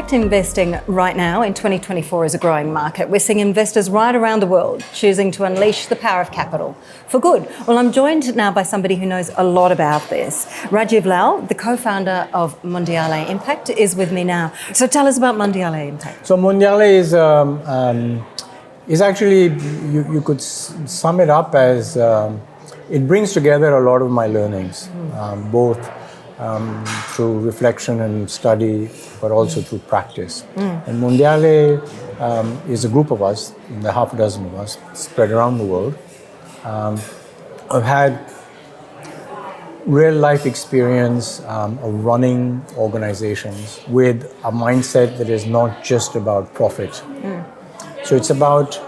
impact investing right now in 2024 is a growing market. We're seeing investors right around the world choosing to unleash the power of capital for good. Well, I'm joined now by somebody who knows a lot about this. Rajiv Lall, the co-founder of Mondiale Impact, is with me now. So tell us about Mondiale Impact. So Mondiale is actually, you could sum it up as, it brings together a lot of my learnings, both through reflection and study, but also through practice. And Mondiale is a group of us, the half a dozen of us, spread around the world. I've had real life experience of running organizations with a mindset that is not just about profit. So it's about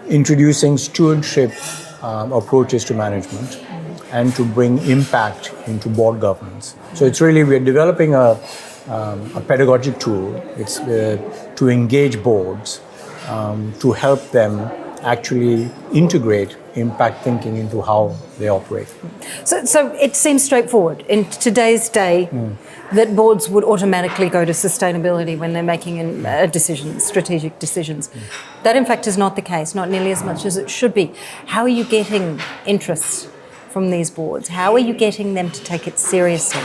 introducing stewardship approaches to management and to bring impact into board governance. So it's really, we're developing a pedagogic tool. It's to engage boards, to help them actually integrate impact thinking into how they operate. So it seems straightforward in today's day that boards would automatically go to sustainability when they're making decisions, strategic decisions. That in fact is not the case, not nearly as much as it should be. How are you getting interest from these boards? How are you getting them to take it seriously?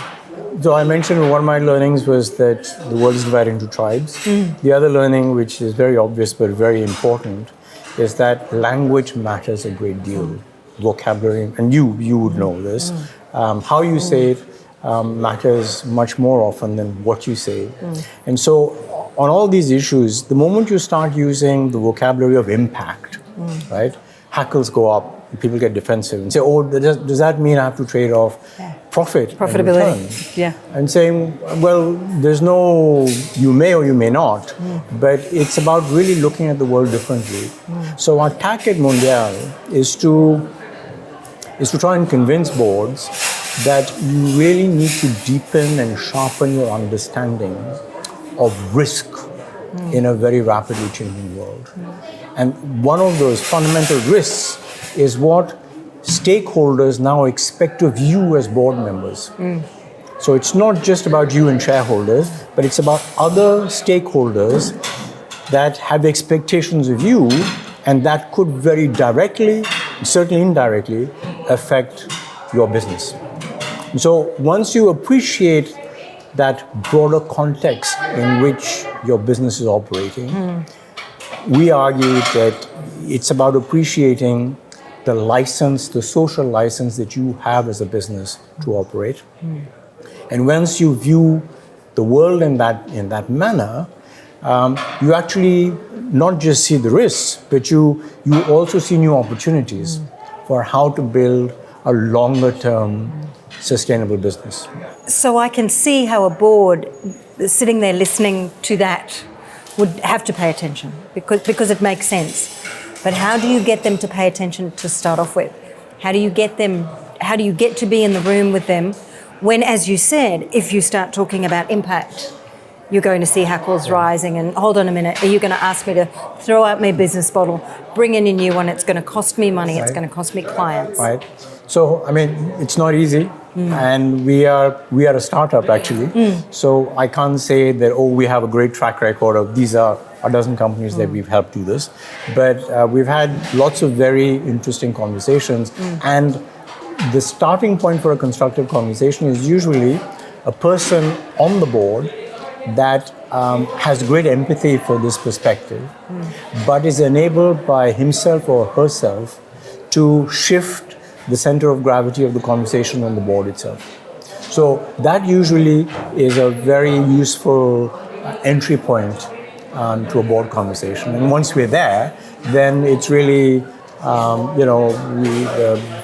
So I mentioned one of my learnings was that the world is divided into tribes. The other learning, which is very obvious but very important, is that language matters a great deal. Vocabulary, and you would know this. How you say it matters much more often than what you say. And so on all these issues, the moment you start using the vocabulary of impact, right, hackles go up. People get defensive and say, oh, does that mean I have to trade off profitability? Yeah. And saying, well, there's no you may or you may not, but it's about really looking at the world differently. So our tack at Mondiale is to try and convince boards that you really need to deepen and sharpen your understanding of risk in a very rapidly changing world. And one of those fundamental risks is what stakeholders now expect of you as board members. So it's not just about you and shareholders, but it's about other stakeholders that have expectations of you, and that could very directly, certainly indirectly, affect your business. And so once you appreciate that broader context in which your business is operating, we argue that it's about appreciating the license, the social license that you have as a business to operate. And once you view the world in that manner, you actually not just see the risks, but you also see new opportunities for how to build a longer term sustainable business. So I can see how a board sitting there listening to that would have to pay attention because it makes sense. But how do you get them to pay attention to start off with? How do you get to be in the room with them when, as you said, if you start talking about impact, you're going to see hackles rising and hold on a minute, are you going to ask me to throw out my business model, bring in a new one, it's going to cost me money, it's going to cost me clients. Right. So, I mean, it's not easy. And we are a startup actually. So I can't say that, oh, we have a great track record of these are a dozen companies that we've helped do this. But we've had lots of very interesting conversations. And the starting point for a constructive conversation is usually a person on the board that has great empathy for this perspective, but is enabled by himself or herself to shift the center of gravity of the conversation on the board itself. So that usually is a very useful entry point to a board conversation. And once we're there, then it's really,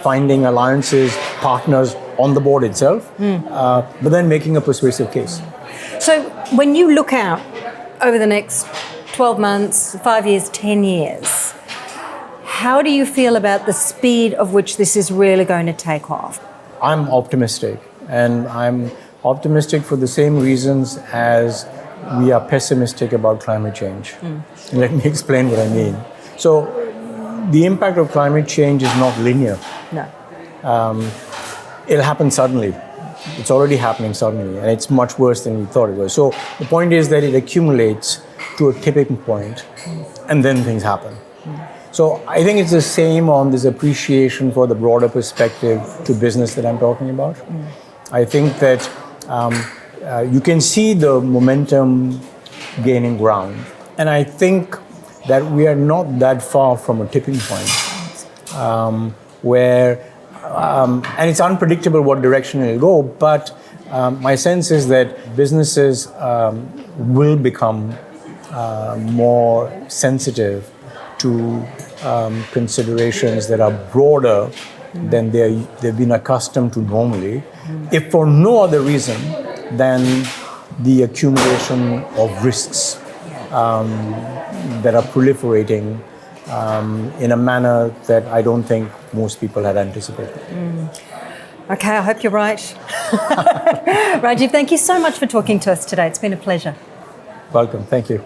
finding alliances, partners on the board itself, but then making a persuasive case. So when you look out over the next 12 months, 5 years, 10 years, how do you feel about the speed of which this is really going to take off? I'm optimistic, and I'm optimistic for the same reasons as we are pessimistic about climate change. Let me explain what I mean. So the impact of climate change is not linear. No. It'll happen suddenly. It's already happening suddenly, and it's much worse than we thought it was. So the point is that it accumulates to a tipping point, and then things happen. So I think it's the same on this appreciation for the broader perspective to business that I'm talking about. I think that you can see the momentum gaining ground, and I think that we are not that far from a tipping point where, and it's unpredictable what direction it'll go, but my sense is that businesses will become more sensitive to considerations that are broader than they've been accustomed to normally, if for no other reason than the accumulation of risks that are proliferating in a manner that I don't think most people had anticipated. Okay, I hope you're right. Rajiv, thank you so much for talking to us today. It's been a pleasure. Welcome. Thank you.